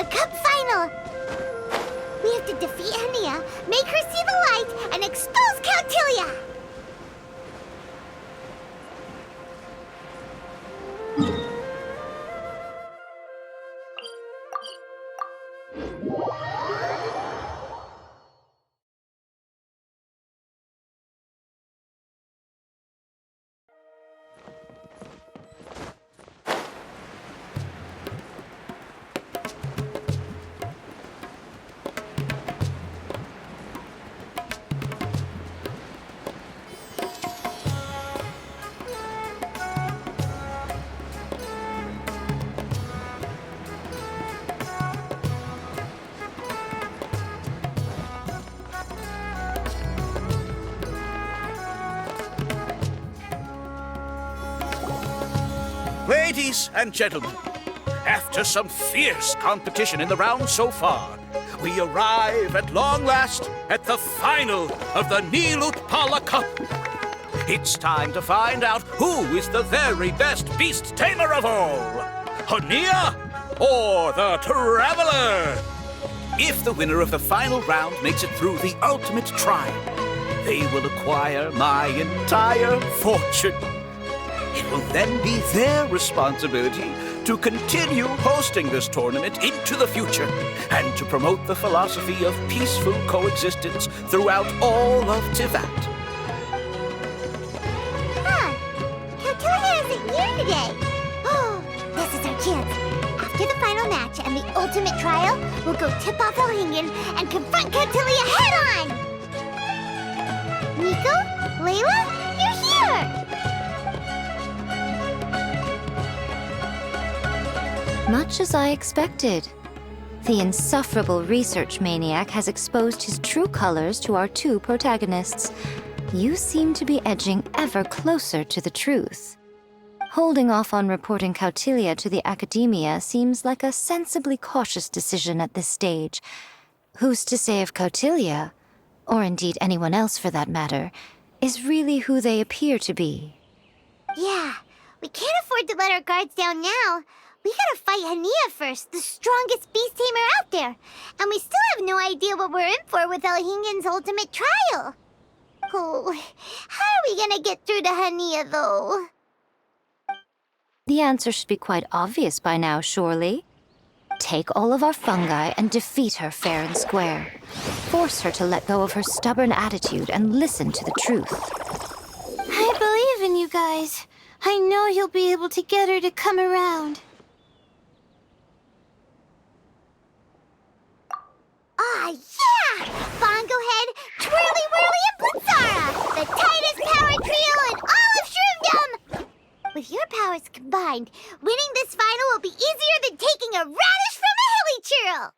Cup final! We have to defeat Hania, make her see the light, and expose Cautilia! Ladies and gentlemen, after some fierce competition in the round so far, we arrive at long last at the final of the Nilutpala Cup. It's time to find out who is the very best beast tamer of all, Hania or the Traveler. If the winner of the final round makes it through the ultimate trial, they will acquire my entire fortune. It will then be their responsibility to continue hosting this tournament into the future and to promote the philosophy of peaceful coexistence throughout all of Tivat. Huh. Cautilia isn't here today. Oh, this is our chance. After the final match and the ultimate trial, we'll go tip off Elhingen and confront Cautilia head-on! Miko? Layla? You're here! Much as I expected. The insufferable research maniac has exposed his true colors to our two protagonists. You seem to be edging ever closer to the truth. Holding off on reporting Cautilia to the Academia seems like a sensibly cautious decision at this stage. Who's to say if Cautilia, or indeed anyone else for that matter, is really who they appear to be? Yeah, we can't afford to let our guards down now. We gotta fight Hania first, the strongest beast tamer out there. And we still have no idea what we're in for with Elhingen's ultimate trial. Oh, how are we gonna get through to Hania, though? The answer should be quite obvious by now, surely. Take all of our fungi and defeat her fair and square. Force her to let go of her stubborn attitude and listen to the truth. I believe in you guys. I know you'll be able to get her to come around. Ah, yeah! Bongo Head, Twirly Whirly, and Blitzara! The tightest power trio in all of Shroomdom! With your powers combined, winning this final will be easier than taking a radish from a hilly churl!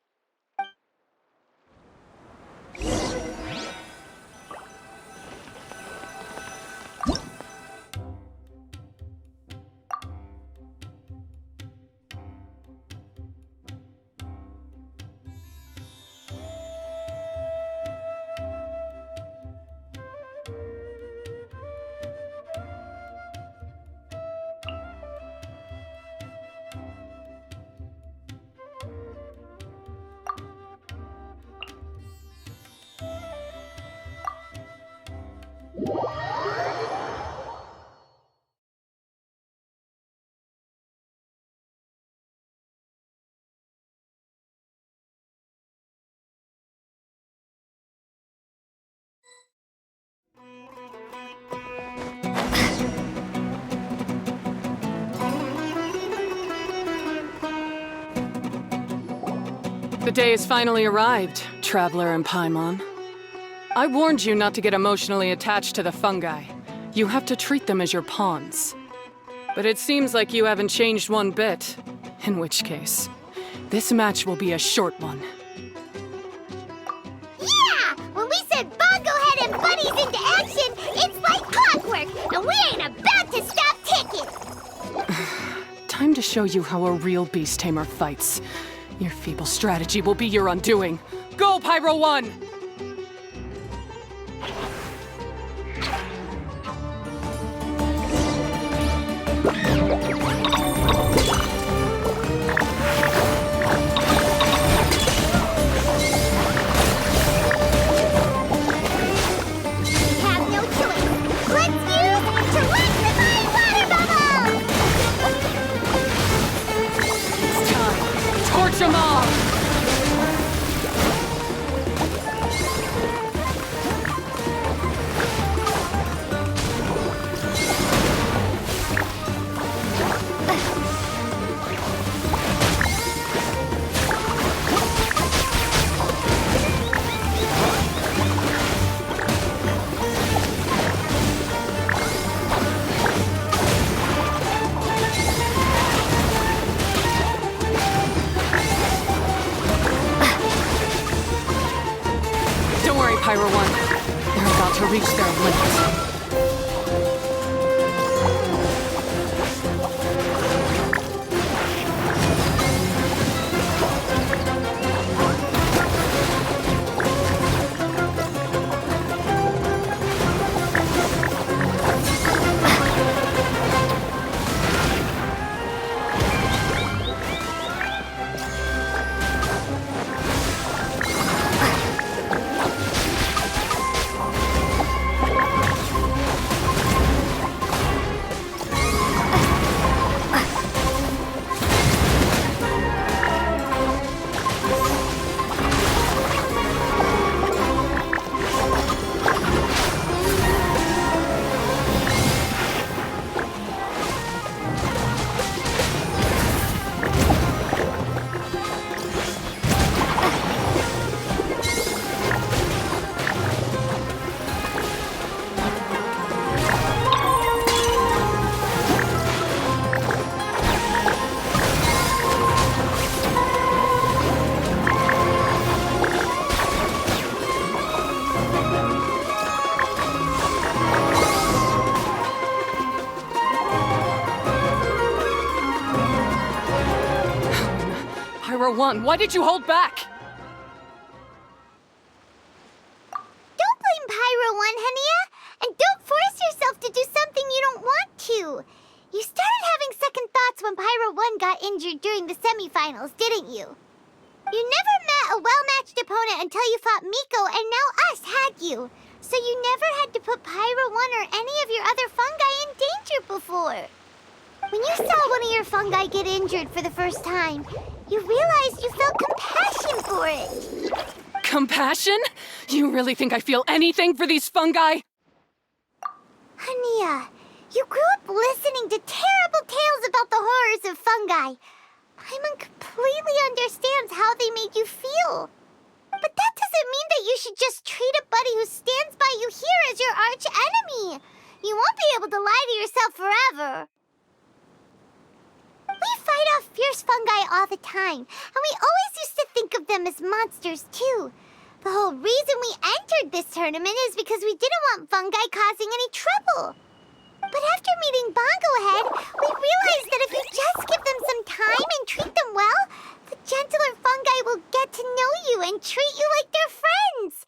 The day has finally arrived, Traveler and Paimon. I warned you not to get emotionally attached to the fungi. You have to treat them as your pawns. But it seems like you haven't changed one bit. In which case, this match will be a short one. Yeah! When we send Bongo Head and buddies into action, it's like clockwork, and we ain't about to stop ticking! Time to show you how a real beast tamer fights. Your feeble strategy will be your undoing. Go, Pyro 1! Have no choice. Let's use electrifying water bubbles! It's time. Torch 'em all! Don't worry, Pyro 1. They're about to reach their limit. Pyro 1, why did you hold back? Don't blame Pyro 1, Hania! And don't force yourself to do something you don't want to! You started having second thoughts when Pyro 1 got injured during the semifinals, didn't you? You never met a well-matched opponent until you fought Miko, and now us had you. So you never had to put Pyro 1 or any of your other fungi in danger before. When you saw one of your fungi get injured for the first time, you realized you felt compassion for it. Compassion? You really think I feel anything for these fungi? Hania, you grew up listening to terrible tales about the horrors of fungi. Paimon completely understands how they made you feel. But that doesn't mean that you should just treat a buddy who stands by you here as your arch enemy. You won't be able to lie to yourself forever. We fight off fierce fungi all the time, and we always used to think of them as monsters, too. The whole reason we entered this tournament is because we didn't want fungi causing any trouble. But after meeting Bongo Head, we realized that if you just give them some time and treat them well, the gentler fungi will get to know you and treat you like their friends.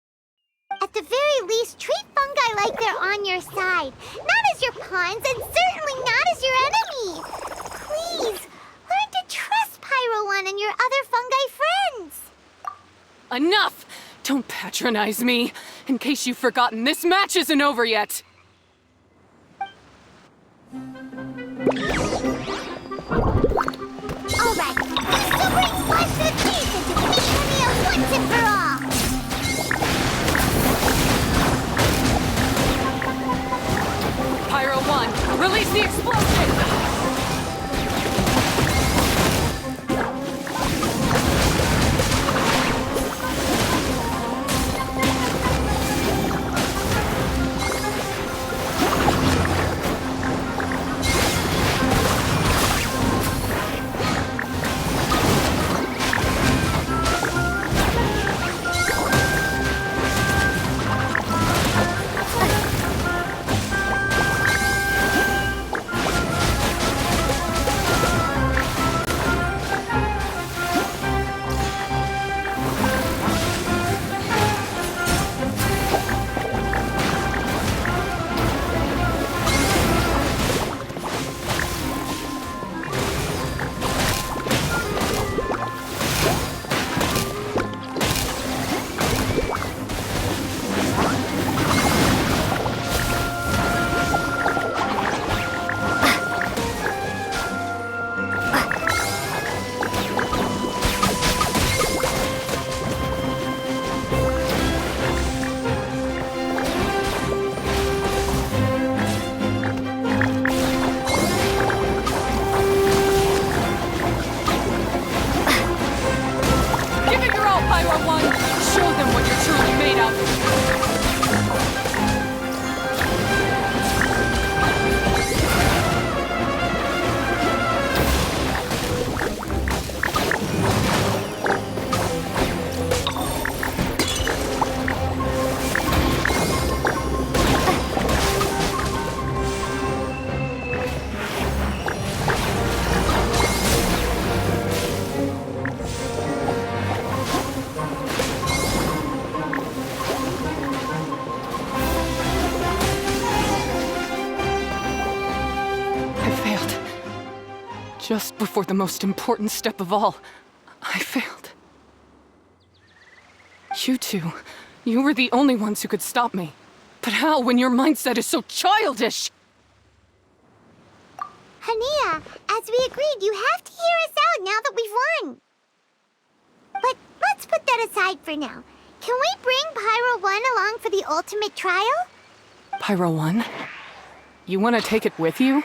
At the very least, treat fungi like they're on your side, not as your pawns and certainly not as your enemy. Please, learn to trust Pyro 1 and your other fungi friends. Enough! Don't patronize me. In case you've forgotten, this match isn't over yet. All right, super splash to the face and defeat Hania once and for all. Pyro 1, release the explosion! Pyro 1! Show them what you're truly made of! Just before the most important step of all, I failed. You two, you were the only ones who could stop me. But how when your mindset is so childish? Hania, as we agreed, you have to hear us out now that we've won. But let's put that aside for now. Can we bring Pyro 1 along for the ultimate trial? Pyro 1? You want to take it with you?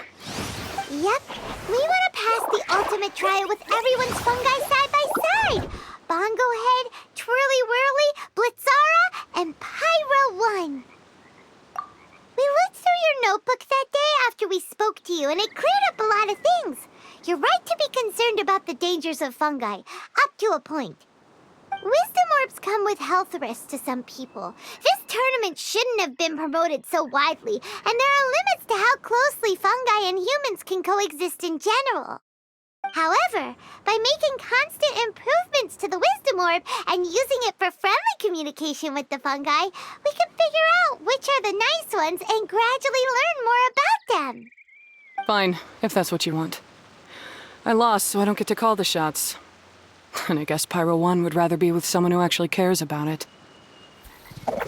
Yep. We want to pass the ultimate trial with everyone's fungi side by side. Bongo Head, Twirly Whirly, Blitzara, and Pyro 1. We looked through your notebook that day after we spoke to you, and it cleared up a lot of things. You're right to be concerned about the dangers of fungi, up to a point. Wisdom orbs come with health risks to some people. This tournament shouldn't have been promoted so widely, and there are limits to how closely fungi and humans can coexist in general. However, by making constant improvements to the Wisdom Orb and using it for friendly communication with the fungi, we can figure out which are the nice ones and gradually learn more about them. Fine, if that's what you want. I lost, so I don't get to call the shots. And I guess Pyro 1 would rather be with someone who actually cares about it. Cheer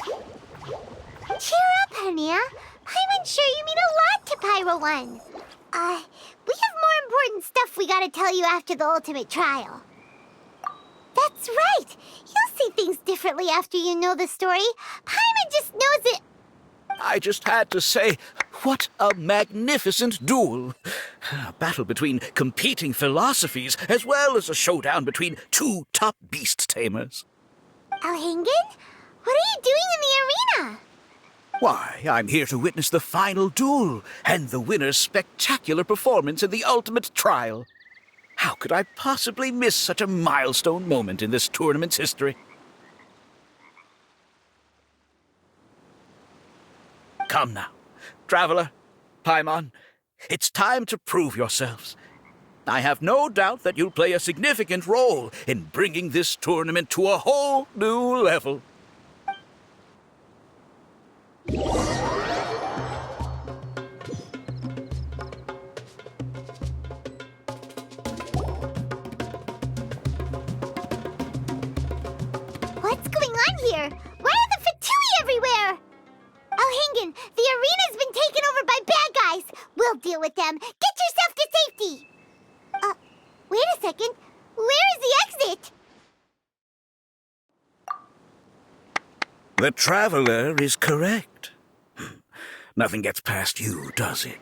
up, Hania. I'm sure you mean a lot to Pyro 1. We have more important stuff we gotta tell you after the ultimate trial. That's right. You'll see things differently after you know the story. Paimon just knows it. I just had to say, what a magnificent duel. A battle between competing philosophies, as well as a showdown between two top beast tamers. Elhingen? What are you doing in the arena? Why, I'm here to witness the final duel and the winner's spectacular performance in the ultimate trial. How could I possibly miss such a milestone moment in this tournament's history? Come now, Traveler, Paimon, it's time to prove yourselves. I have no doubt that you'll play a significant role in bringing this tournament to a whole new level. What's going on here? Why are the Fatui everywhere? Elhingen, the arena's been taken over by bad guys. We'll deal with them. Get yourself to safety. Wait a second. Where is the exit? The Traveler is correct. Nothing gets past you, does it?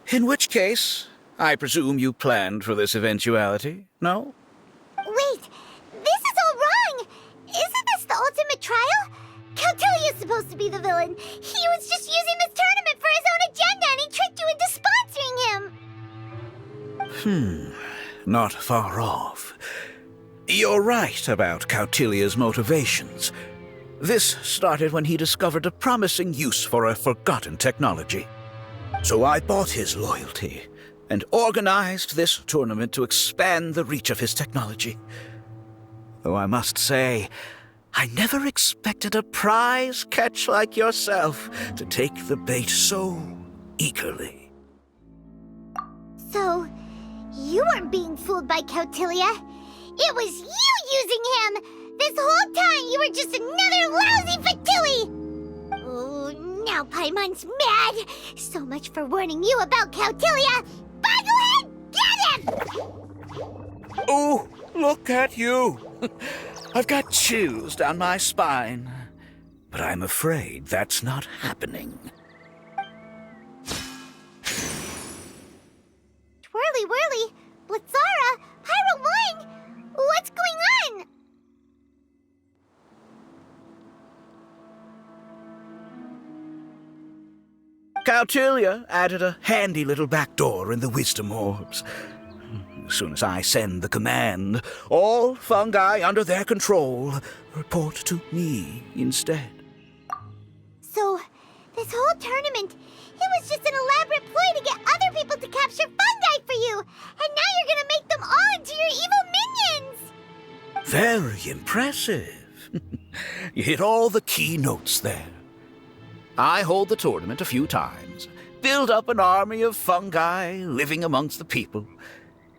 In which case, I presume you planned for this eventuality, no? Wait, this is all wrong. Isn't this the ultimate trial? Cautilia's supposed to be the villain. He was just using this tournament for his own agenda, and he tricked you into sponsoring him. Not far off. You're right about Cautilia's motivations. This started when he discovered a promising use for a forgotten technology. So I bought his loyalty and organized this tournament to expand the reach of his technology. Though I must say, I never expected a prize catch like yourself to take the bait so eagerly. So, you weren't being fooled by Cautilia. It was you using him! This whole time you were just another lousy Fatui! Oh, now Paimon's mad! So much for warning you about Cautilia! Boglehead, get him! Oh, look at you! I've got chills down my spine. But I'm afraid that's not happening. Twirly Whirly, Blitzara, Pyro 1! What's going on? Cautilia added a handy little back door in the wisdom orbs. As soon as I send the command, all fungi under their control report to me instead. So, this whole tournament, it was just an elaborate ploy to get other people to capture fungi for you! And now you're gonna make them all into your evil minions! Very impressive. You hit all the key notes there. I hold the tournament a few times, build up an army of fungi living amongst the people,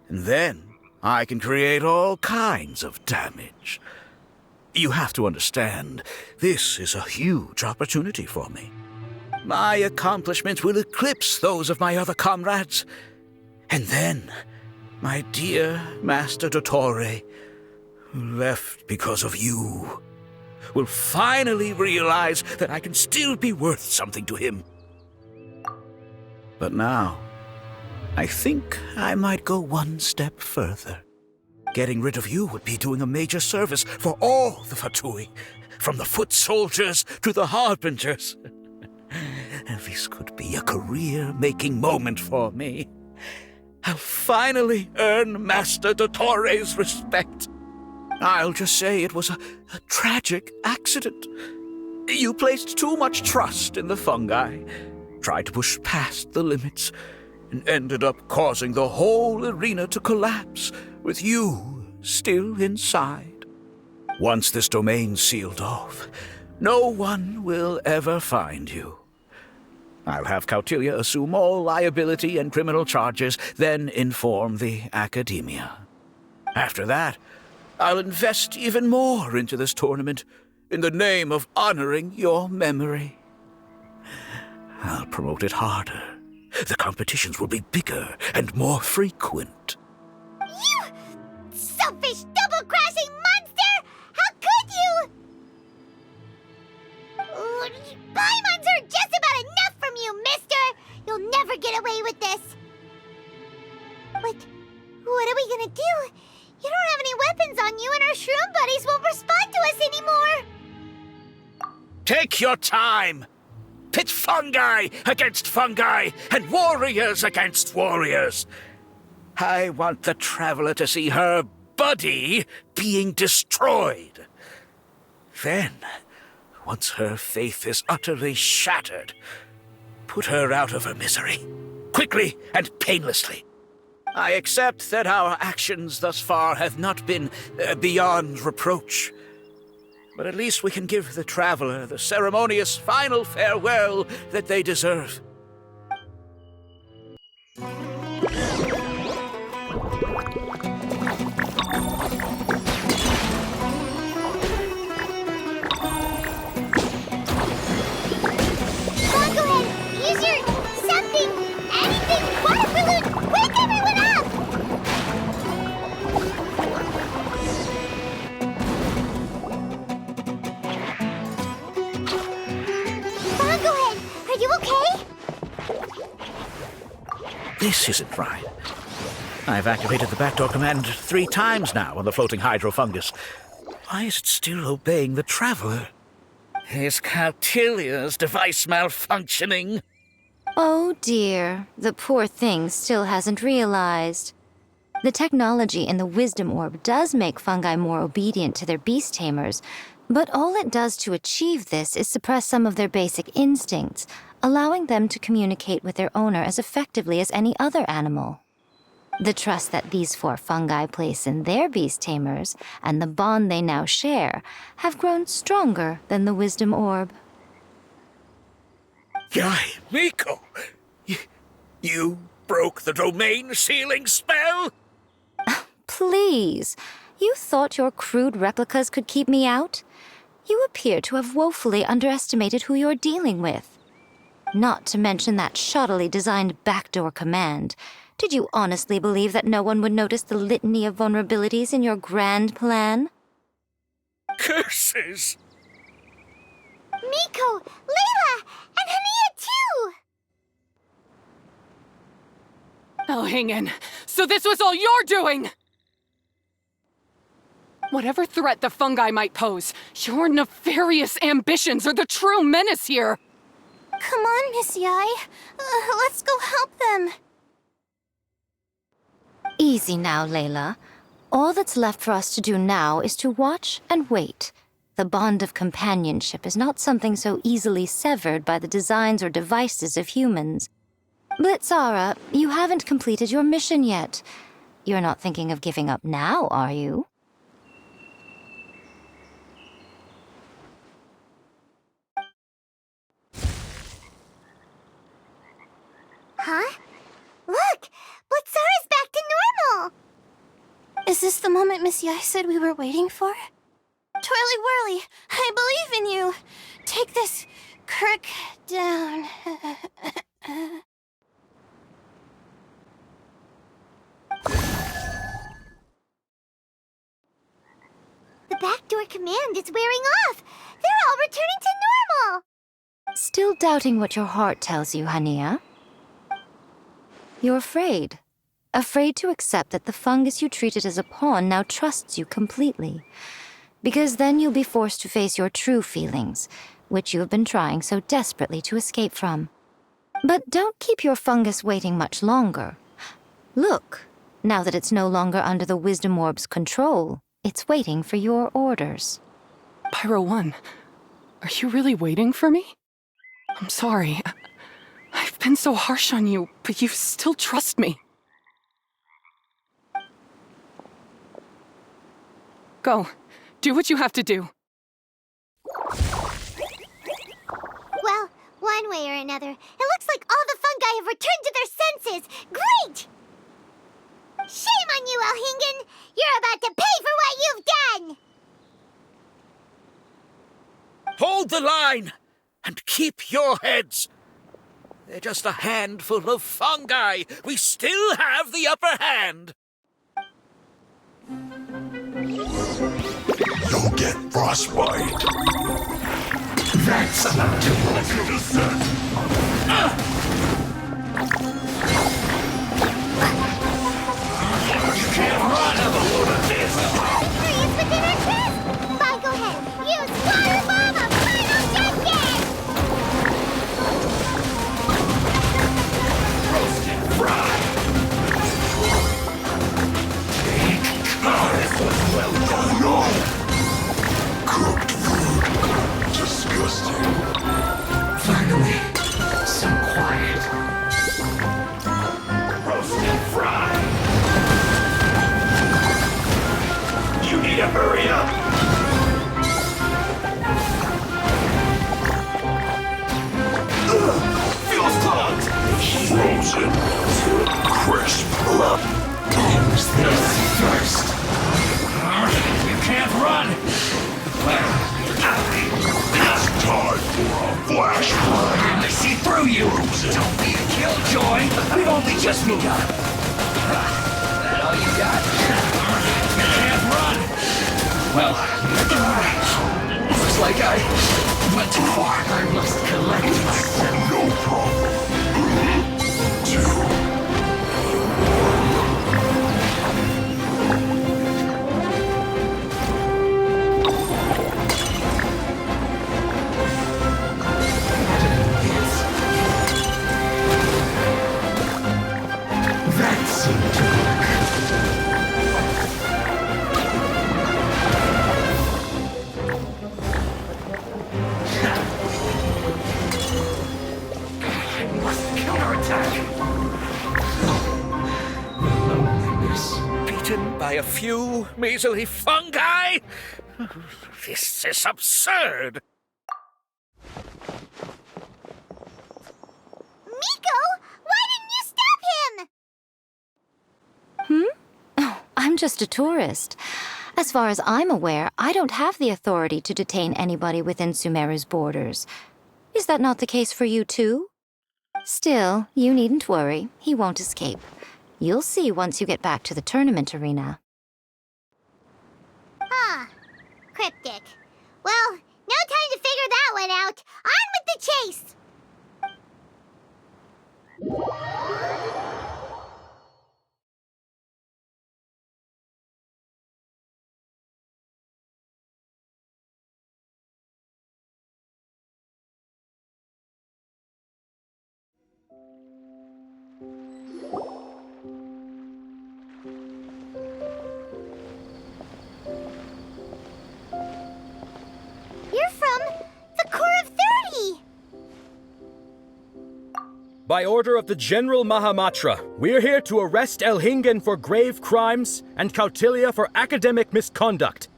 and then I can create all kinds of damage. You have to understand, this is a huge opportunity for me. My accomplishments will eclipse those of my other comrades. And then, my dear Master Dottore, who left because of you, will finally realize that I can still be worth something to him. But now, I think I might go one step further. Getting rid of you would be doing a major service for all the Fatui, from the foot soldiers to the harbingers. This could be a career-making moment for me. I'll finally earn Master Dottore's respect. I'll just say it was a tragic accident. You placed too much trust in the fungi, tried to push past the limits, and ended up causing the whole arena to collapse, with you still inside. Once this domain's sealed off, no one will ever find you. I'll have Cautilia assume all liability and criminal charges, then inform the Academia. After that, I'll invest even more into this tournament in the name of honoring your memory. I'll promote it harder. The competitions will be bigger and more frequent. You selfish, double-crashing monster! How could you? Paimons are just about enough from you, mister! You'll never get away with this. But what are we gonna do? You don't have any weapons on you, and our shroom buddies won't respond to us anymore! Take your time! Pit fungi against fungi, and warriors against warriors. I want the Traveler to see her buddy being destroyed. Then, once her faith is utterly shattered, put her out of her misery, quickly and painlessly. I accept that our actions thus far have not been beyond reproach. But at least we can give the Traveler the ceremonious final farewell that they deserve. This isn't right. I've activated the backdoor command 3 times now on the floating hydrofungus. Why is it still obeying the Traveler? Is Cautilia's device malfunctioning? Oh dear, the poor thing still hasn't realized. The technology in the Wisdom Orb does make fungi more obedient to their beast tamers, but all it does to achieve this is suppress some of their basic instincts, allowing them to communicate with their owner as effectively as any other animal. The trust that these 4 fungi place in their beast tamers, and the bond they now share, have grown stronger than the Wisdom Orb. Guy, Miko! You broke the domain sealing spell? Please, you thought your crude replicas could keep me out? You appear to have woefully underestimated who you're dealing with. Not to mention that shoddily designed backdoor command. Did you honestly believe that no one would notice the litany of vulnerabilities in your grand plan? Curses! Miko, Layla, and Hania too! Elhingen, so this was all you're doing! Whatever threat the fungi might pose, your nefarious ambitions are the true menace here! Come on, Miss Yai. Let's go help them. Easy now, Layla. All that's left for us to do now is to watch and wait. The bond of companionship is not something so easily severed by the designs or devices of humans. Blitzara, you haven't completed your mission yet. You're not thinking of giving up now, are you? Huh? Look! Blitzara's back to normal! Is this the moment Miss Yai said we were waiting for? Twirly Whirly, I believe in you! Take this crook down. The backdoor command is wearing off! They're all returning to normal! Still doubting what your heart tells you, Hania? You're afraid. Afraid to accept that the fungus you treated as a pawn now trusts you completely. Because then you'll be forced to face your true feelings, which you have been trying so desperately to escape from. But don't keep your fungus waiting much longer. Look, now that it's no longer under the Wisdom Orb's control, it's waiting for your orders. Pyro 1, are you really waiting for me? I'm sorry. I've been so harsh on you, but you still trust me. Go. Do what you have to do. Well, one way or another, it looks like all the fungi have returned to their senses! Great! Shame on you, Elhingen! You're about to pay for what you've done! Hold the line and keep your heads. They're just a handful of fungi. We still have the upper hand. You'll get frostbite. That's about to look You can't run of a load of this. Freeze within our grasp! Fine, go ahead. Use water bomb of final judgment! Fry. This was well done. No! Cooked food. Disgusting. Finally, some quiet. Roasted fry. You need to hurry up. Feels clogged. Frozen to crisp. Use this first. You can't run. It's time for a flashback. I see through you. Don't be a killjoy. We've only just begun. That all you got? You can't run. Well, looks like I went too far. I must collect myself. No problem. Two. By a few measly fungi? This is absurd! Miko! Why didn't you stop him? Oh, I'm just a tourist. As far as I'm aware, I don't have the authority to detain anybody within Sumeru's borders. Is that not the case for you too? Still, you needn't worry. He won't escape. You'll see once you get back to the tournament arena. Ah, cryptic. Well, no time to figure that one out. On with the chase! You're from the Corps of 30! By order of the General Mahamatra, we're here to arrest Elhingen for grave crimes and Kautilya for academic misconduct.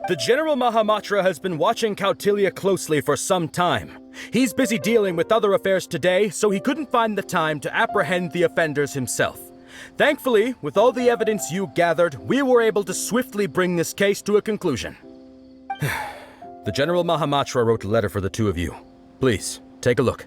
The General Mahamatra has been watching Kautilya closely for some time. He's busy dealing with other affairs today, so he couldn't find the time to apprehend the offenders himself. Thankfully, with all the evidence you gathered, we were able to swiftly bring this case to a conclusion. The General Mahamatra wrote a letter for the two of you. Please, take a look.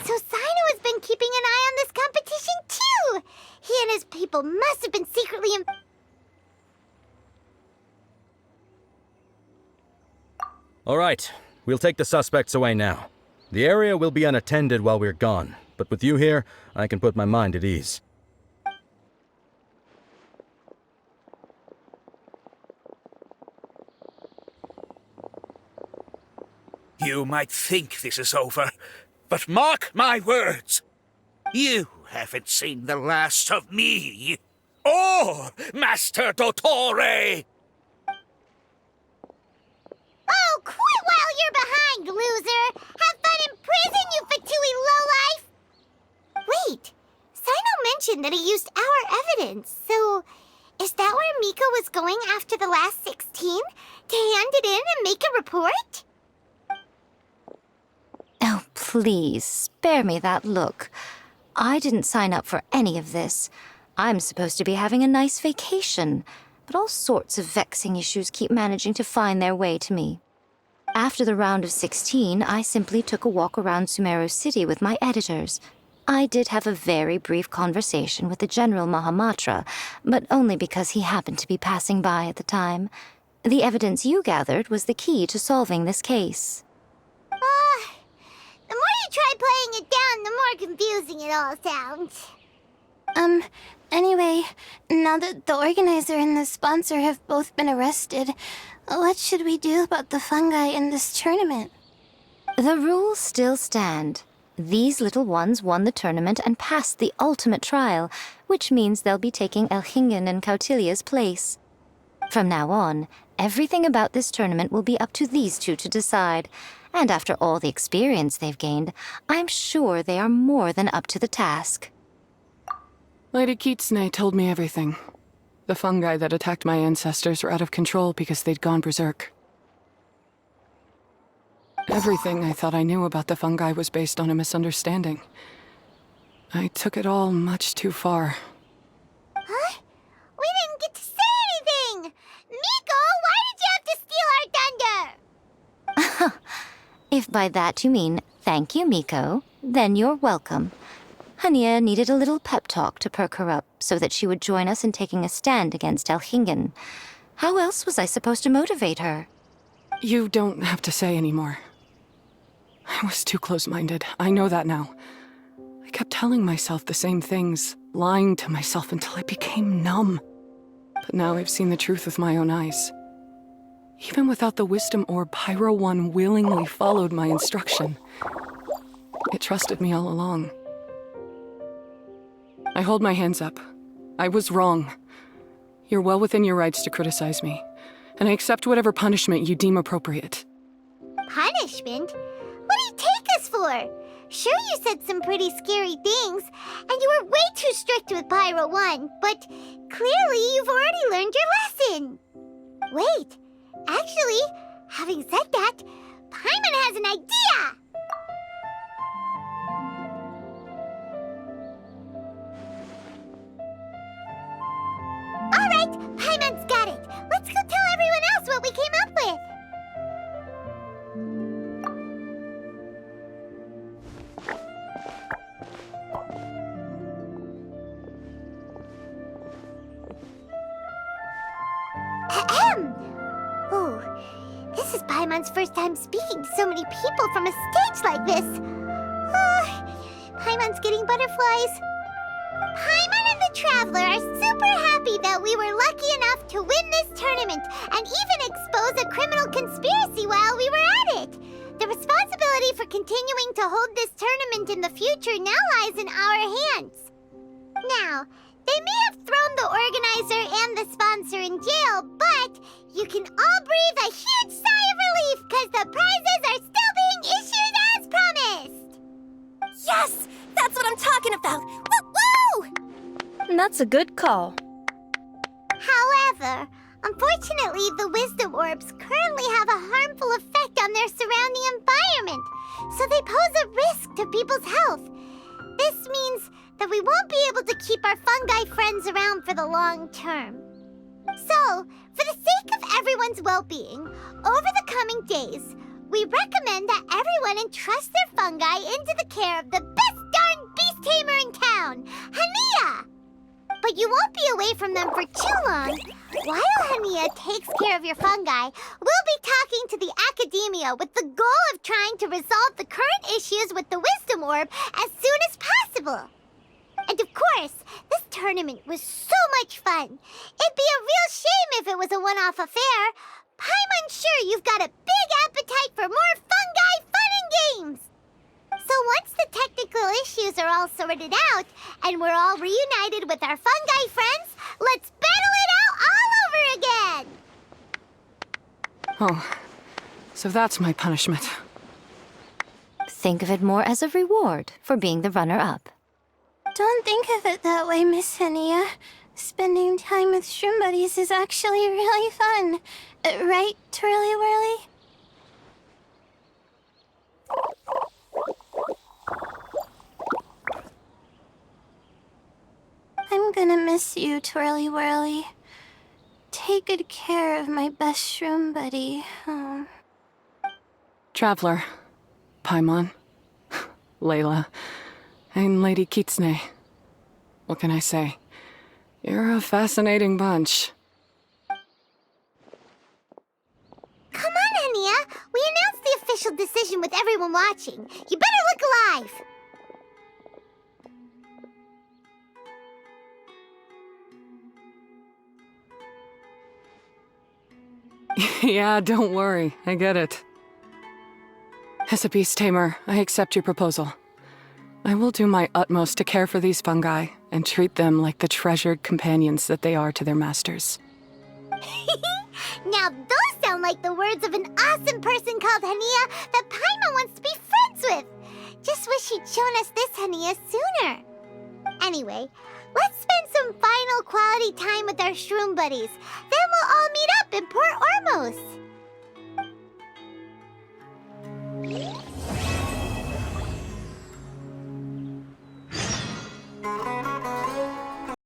So Sino has been keeping an eye on this competition too! He and his people must have been secretly All right, we'll take the suspects away now. The area will be unattended while we're gone, but with you here, I can put my mind at ease. You might think this is over, but mark my words. You haven't seen the last of me. Or Master Dottore! Oh, quit while you're behind, loser! Have fun in prison, you Fatui lowlife! Wait, Sino mentioned that he used our evidence, so is that where Miko was going after the last 16? To hand it in and make a report? Oh, please, spare me that look. I didn't sign up for any of this. I'm supposed to be having a nice vacation, but all sorts of vexing issues keep managing to find their way to me. After the round of 16, I simply took a walk around Sumeru City with my editors. I did have a very brief conversation with the General Mahamatra, but only because he happened to be passing by at the time. The evidence you gathered was the key to solving this case. The more you try playing it down, the more confusing it all sounds. Anyway, now that the organizer and the sponsor have both been arrested, what should we do about the fungi in this tournament? The rules still stand. These little ones won the tournament and passed the ultimate trial, which means they'll be taking Elhingen and Kautilya's place. From now on, everything about this tournament will be up to these two to decide. And after all the experience they've gained, I'm sure they are more than up to the task. Lady Kitsune told me everything. The fungi that attacked my ancestors were out of control because they'd gone berserk. Everything I thought I knew about the fungi was based on a misunderstanding. I took it all much too far. Huh? We didn't get to say anything! Miko, why did you have to steal our thunder? If by that you mean thank you, Miko, then you're welcome. Hania needed a little pep talk to perk her up so that she would join us in taking a stand against Elhingen. How else was I supposed to motivate her? You don't have to say anymore. I was too close-minded. I know that now. I kept telling myself the same things, lying to myself until I became numb. But now I've seen the truth with my own eyes. Even without the wisdom orb, Pyro 1 willingly followed my instruction. It trusted me all along. I hold my hands up. I was wrong. You're well within your rights to criticize me, and I accept whatever punishment you deem appropriate. Punishment? What do you take us for? Sure, you said some pretty scary things, and you were way too strict with Pyro 1, but clearly you've already learned your lesson. Wait, actually, having said that, Paimon has an idea! Alright, Paimon's got it. Let's go tell everyone else what we came up with. Ahem. Oh, this is Paimon's first time speaking to so many people from a stage like this. Paimon's getting butterflies. Paimon and the Traveler are super happy that we were lucky enough to win this tournament and even expose a criminal conspiracy while we were at it. The responsibility for continuing to hold this tournament in the future now lies in our hands. Now, they may have thrown the organizer and the sponsor in jail, but you can all breathe a huge sigh of relief because the prizes are still being issued as promised. Yes! That's what I'm talking about! Woo-woo! That's a good call. However, unfortunately, the wisdom orbs currently have a harmful effect on their surrounding environment, so they pose a risk to people's health. This means that we won't be able to keep our fungi friends around for the long term. So, for the sake of everyone's well-being, over the coming days, we recommend that everyone entrust their fungi into the care of the best darn beast tamer in town, Hania! But you won't be away from them for too long. While Hania takes care of your fungi, we'll be talking to the academia with the goal of trying to resolve the current issues with the wisdom orb as soon as possible. And of course, this tournament was so much fun. It'd be a real shame if it was a one-off affair. I'm sure you've got a big appetite for more fungi fun and games. So once the technical issues are all sorted out, and we're all reunited with our fungi friends, let's battle it out all over again! Oh, so that's my punishment. Think of it more as a reward for being the runner-up. Don't think of it that way, Miss Hania. Spending time with shroom buddies is actually really fun. Right, Twirly Whirly? I'm gonna miss you, Twirly Whirly. Take good care of my best shroom buddy. Oh. Traveler, Paimon, Layla, and Lady Kitsune. What can I say? You're a fascinating bunch. Come on, Hania. We announced the official decision with everyone watching. You better look alive. Yeah, don't worry. I get it. As a beast tamer, I accept your proposal. I will do my utmost to care for these fungi and treat them like the treasured companions that they are to their masters. Now those sound like the words of an awesome person called Hania that Paimon wants to be friends with. Just wish she'd shown us this Hania sooner. Anyway, let's spend some final quality time with our shroom buddies. Then we'll all meet up in Port Ormos.